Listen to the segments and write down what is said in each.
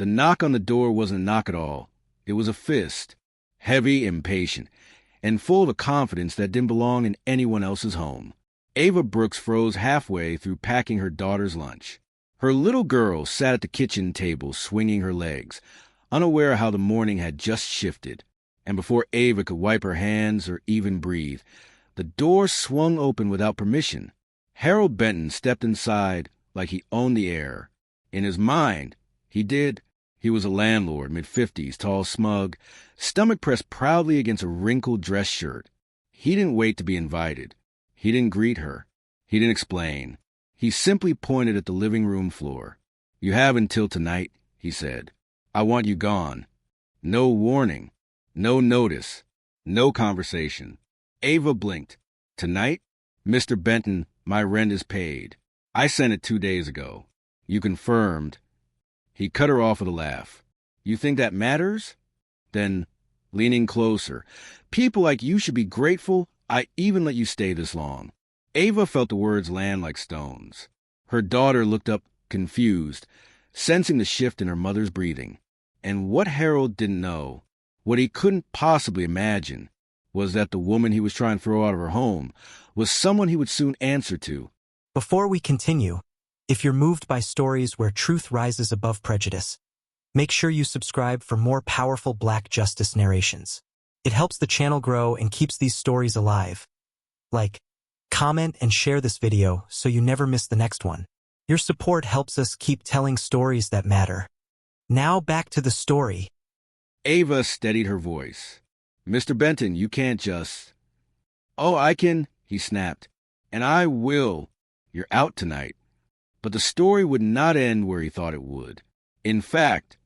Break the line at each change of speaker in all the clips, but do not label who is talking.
The knock on the door wasn't a knock at all. It was a fist, heavy, impatient, and full of a confidence that didn't belong in anyone else's home. Ava Brooks froze halfway through packing her daughter's lunch. Her little girl sat at the kitchen table swinging her legs, unaware how the morning had just shifted. And before Ava could wipe her hands or even breathe, the door swung open without permission. Harold Benton stepped inside like he owned the air. In his mind, he did. He was a landlord, mid-50s, tall, smug, stomach pressed proudly against a wrinkled dress shirt. He didn't wait to be invited. He didn't greet her. He didn't explain. He simply pointed at the living room floor. "You have until tonight," he said. "I want you gone." No warning. No notice. No conversation. Ava blinked. "Tonight? Mr. Benton, my rent is paid. I sent it 2 days ago. You confirmed." He cut her off with a laugh. "You think that matters?" Then, leaning closer, "People like you should be grateful I even let you stay this long." Ava felt the words land like stones. Her daughter looked up, confused, sensing the shift in her mother's breathing. And what Harold didn't know, what he couldn't possibly imagine, was that the woman he was trying to throw out of her home was someone he would soon answer to.
Before we continue, if you're moved by stories where truth rises above prejudice, make sure you subscribe for more powerful Black justice narrations. It helps the channel grow and keeps these stories alive. Like, comment, and share this video so you never miss the next one. Your support helps us keep telling stories that matter. Now back to the story.
Ava steadied her voice. "Mr. Benton, you can't just—" "Oh, I can," he snapped. "And I will. You're out tonight." But the story would not end where he thought it would. In fact,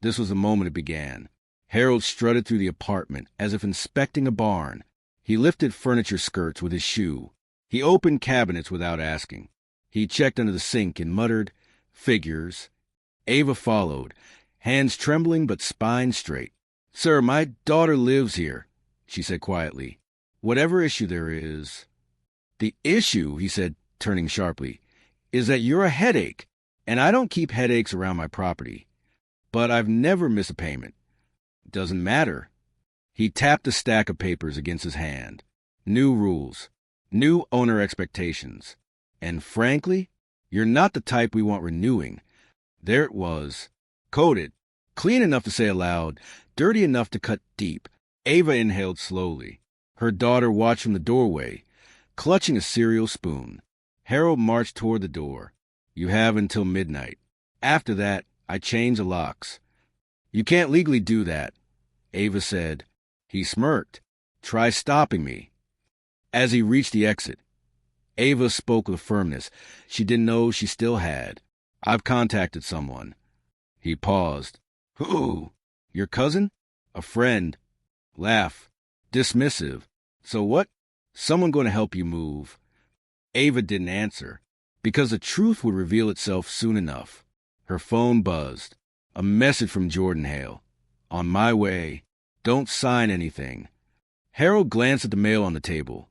this was the moment it began. Harold strutted through the apartment as if inspecting a barn. He lifted furniture skirts with his shoe. He opened cabinets without asking. He checked under the sink and muttered, "Figures." Ava followed, hands trembling but spine straight. "Sir, my daughter lives here," she said quietly. "Whatever issue there is—" "The issue," he said, turning sharply, "is that you're a headache, and I don't keep headaches around my property. But I've never missed a payment. Doesn't matter." He tapped a stack of papers against his hand. "New rules. New owner expectations. And frankly, you're not the type we want renewing." There it was. Coded. Clean enough to say aloud, dirty enough to cut deep. Ava inhaled slowly. Her daughter watched from the doorway, clutching a cereal spoon. Harold marched toward the door. "You have until midnight. After that, I change the locks." "You can't legally do that," Ava said. He smirked. "Try stopping me." As he reached the exit, Ava spoke with firmness she didn't know she still had. "I've contacted someone." He paused. "Who? Your cousin? A friend?" Laugh. Dismissive. "So what? Someone going to help you move." Ava didn't answer, because the truth would reveal itself soon enough. Her phone buzzed. A message from Jordan Hale. "On my way. Don't sign anything." Harold glanced at the mail on the table.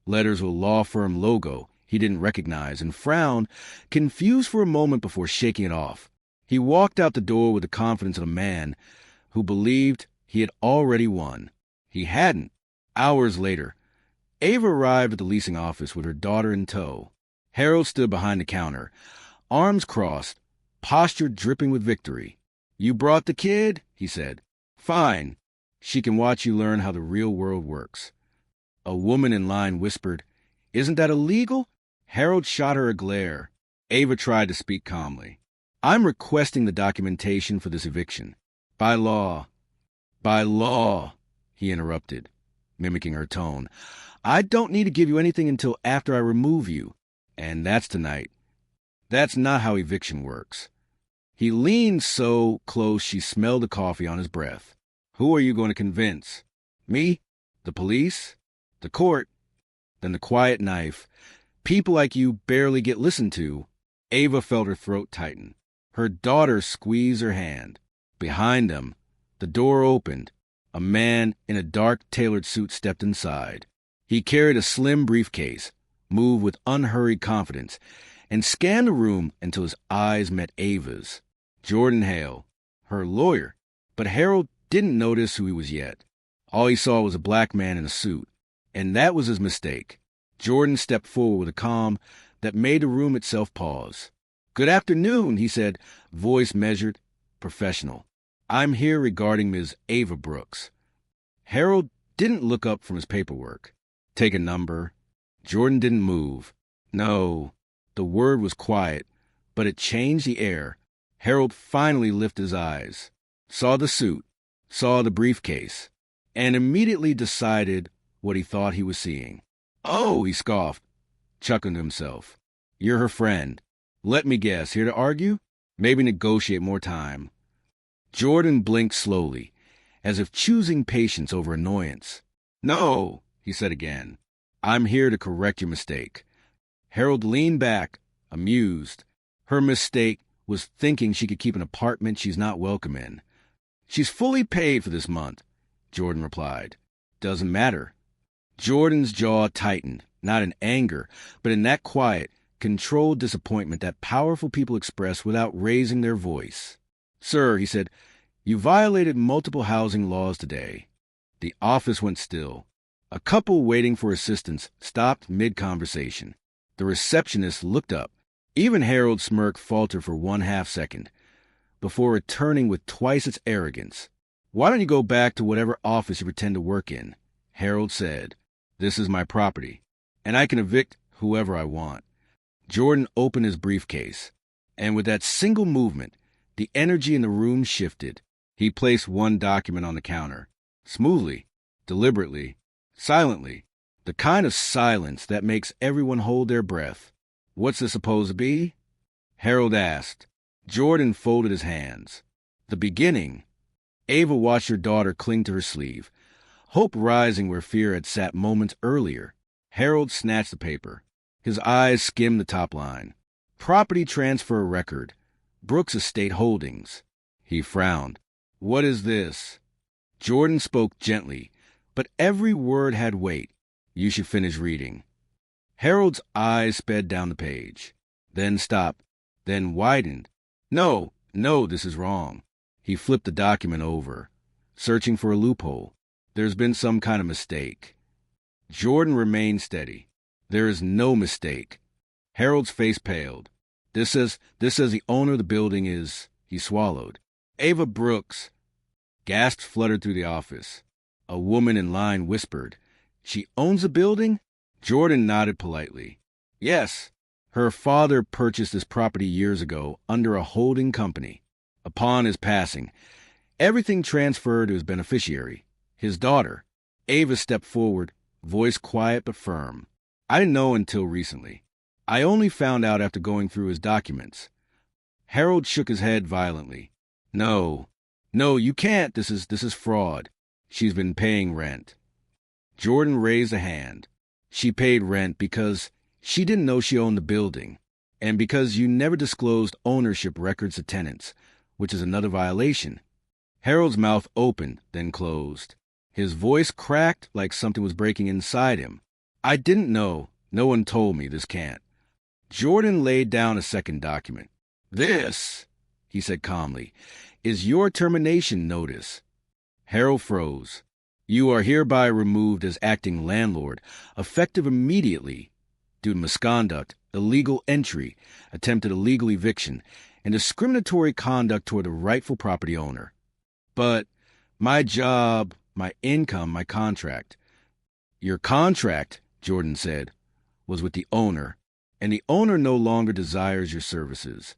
Letters with a law firm logo he didn't recognize, and frowned, confused for a moment before shaking it off. He walked out the door with the confidence of a man who believed he had already won. He hadn't. Hours later, Ava arrived at the leasing office with her daughter in tow. Harold stood behind the counter, arms crossed, posture dripping with victory. "You brought the kid?" he said. "Fine. She can watch you learn how the real world works." A woman in line whispered, "Isn't that illegal?" Harold shot her a glare. Ava tried to speak calmly. "I'm requesting the documentation for this eviction. By law." "By law," he interrupted, mimicking her tone. "I don't need to give you anything until after I remove you. And that's tonight. That's not how eviction works." He leaned so close she smelled the coffee on his breath. "Who are you going to convince? Me? The police? The court?" Then the quiet knife. "People like you barely get listened to." Ava felt her throat tighten. Her daughter squeezed her hand. Behind them, the door opened. A man in a dark tailored suit stepped inside. He carried a slim briefcase, moved with unhurried confidence, and scanned the room until his eyes met Ava's. Jordan Hale, her lawyer. But Harold didn't notice who he was yet. All he saw was a black man in a suit, and that was his mistake. Jordan stepped forward with a calm that made the room itself pause. "Good afternoon," he said, voice measured, professional. "I'm here regarding Ms. Ava Brooks." Harold didn't look up from his paperwork. "Take a number." Jordan didn't move. No, the word was quiet, but it changed the air. Harold finally lifted his eyes, saw the suit, saw the briefcase, and immediately decided what he thought he was seeing. "Oh," he scoffed, chuckling to himself. "You're her friend. Let me guess, here to argue? Maybe negotiate more time." Jordan blinked slowly, as if choosing patience over annoyance. "No," he said again. "I'm here to correct your mistake." Harold leaned back, amused. Her mistake was thinking she could keep an apartment she's not welcome in. "She's fully paid for this month," Jordan replied. "Doesn't matter." Jordan's jaw tightened, not in anger, but in that quiet, controlled disappointment that powerful people express without raising their voice. "Sir," he said, "you violated multiple housing laws today." The office went still. A couple waiting for assistance stopped mid-conversation. The receptionist looked up. Even Harold's smirk faltered for 1/2 second, before returning with twice its arrogance. "Why don't you go back to whatever office you pretend to work in?" Harold said. "This is my property, and I can evict whoever I want." Jordan opened his briefcase, and with that single movement, the energy in the room shifted. He placed one document on the counter, smoothly, deliberately, silently, the kind of silence that makes everyone hold their breath. "What's this supposed to be?" Harold asked. Jordan folded his hands. "The beginning." Ava watched her daughter cling to her sleeve, hope rising where fear had sat moments earlier. Harold snatched the paper. His eyes skimmed the top line. "Property transfer record. Brooks Estate Holdings." He frowned. "What is this?" Jordan spoke gently, but every word had weight. "You should finish reading." Harold's eyes sped down the page, then stopped, then widened. No, this is wrong." He flipped the document over, searching for a loophole. "There's been some kind of mistake." Jordan remained steady. "There is no mistake." Harold's face paled. This says the owner of the building is," he swallowed. "Ava Brooks." Gasps fluttered through the office. A woman in line whispered, "She owns the building?" Jordan nodded politely. "Yes. Her father purchased this property years ago under a holding company. Upon his passing, everything transferred to his beneficiary, his daughter." Ava stepped forward, voice quiet but firm. "I didn't know until recently. I only found out after going through his documents." Harold shook his head violently. No, you can't. This is fraud. She's been paying rent." Jordan raised a hand. "She paid rent because she didn't know she owned the building, and because you never disclosed ownership records to tenants, which is another violation." Harold's mouth opened, then closed. His voice cracked like something was breaking inside him. "I didn't know. No one told me. This can't." Jordan laid down a second document. "This," he said calmly, "is your termination notice." Harold froze. "You are hereby removed as acting landlord, effective immediately, due to misconduct, illegal entry, attempted illegal eviction, and discriminatory conduct toward the rightful property owner." "But my job, my income, my contract." "Your contract," Jordan said, "was with the owner, and the owner no longer desires your services."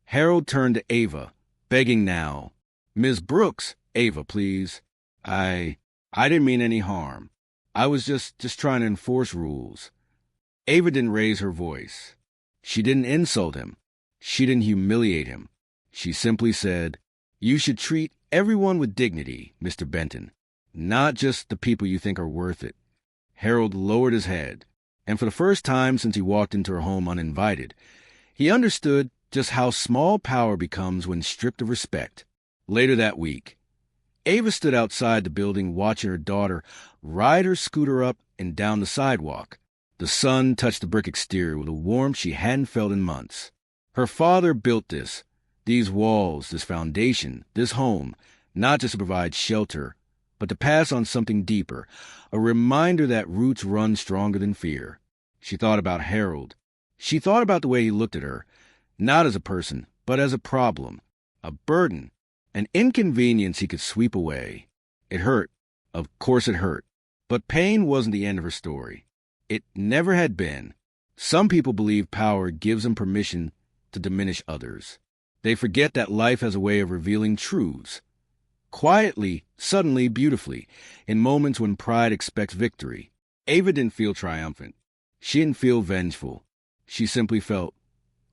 Harold turned to Ava, begging now. "Ms. Brooks, Ava, please. I didn't mean any harm. I was just trying to enforce rules." Ava didn't raise her voice. She didn't insult him. She didn't humiliate him. She simply said, "You should treat everyone with dignity, Mr. Benton, not just the people you think are worth it." Harold lowered his head, and for the first time since he walked into her home uninvited, he understood just how small power becomes when stripped of respect. Later that week, Ava stood outside the building watching her daughter ride her scooter up and down the sidewalk. The sun touched the brick exterior with a warmth she hadn't felt in months. Her father built this, These walls, this foundation, this home, not just to provide shelter, but to pass on something deeper, a reminder that roots run stronger than fear. She thought about Harold. She thought about the way he looked at her, not as a person, but as a problem, a burden, an inconvenience he could sweep away. It hurt. Of course it hurt. But pain wasn't the end of her story. It never had been. Some people believe power gives them permission to diminish others. They forget that life has a way of revealing truths. Quietly, suddenly, beautifully, in moments when pride expects victory. Ava didn't feel triumphant. She didn't feel vengeful. She simply felt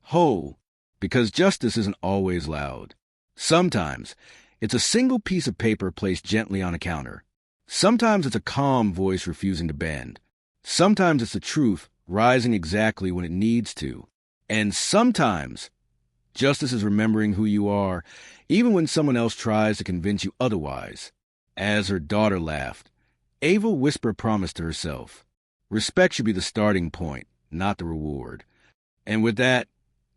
whole, because justice isn't always loud. Sometimes it's a single piece of paper placed gently on a counter. Sometimes it's a calm voice refusing to bend. Sometimes it's the truth rising exactly when it needs to. And sometimes justice is remembering who you are, even when someone else tries to convince you otherwise. As her daughter laughed, Ava whispered promise to herself. Respect should be the starting point, not the reward. And with that,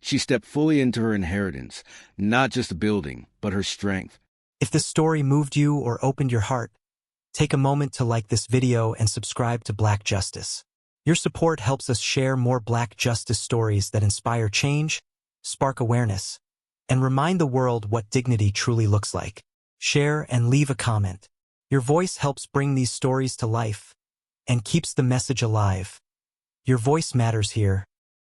she stepped fully into her inheritance, not just a building, but her strength.
If this story moved you or opened your heart, take a moment to like this video and subscribe to Black Justice. Your support helps us share more Black justice stories that inspire change, spark awareness, and remind the world what dignity truly looks like. Share and leave a comment. Your voice helps bring these stories to life and keeps the message alive. Your voice matters here,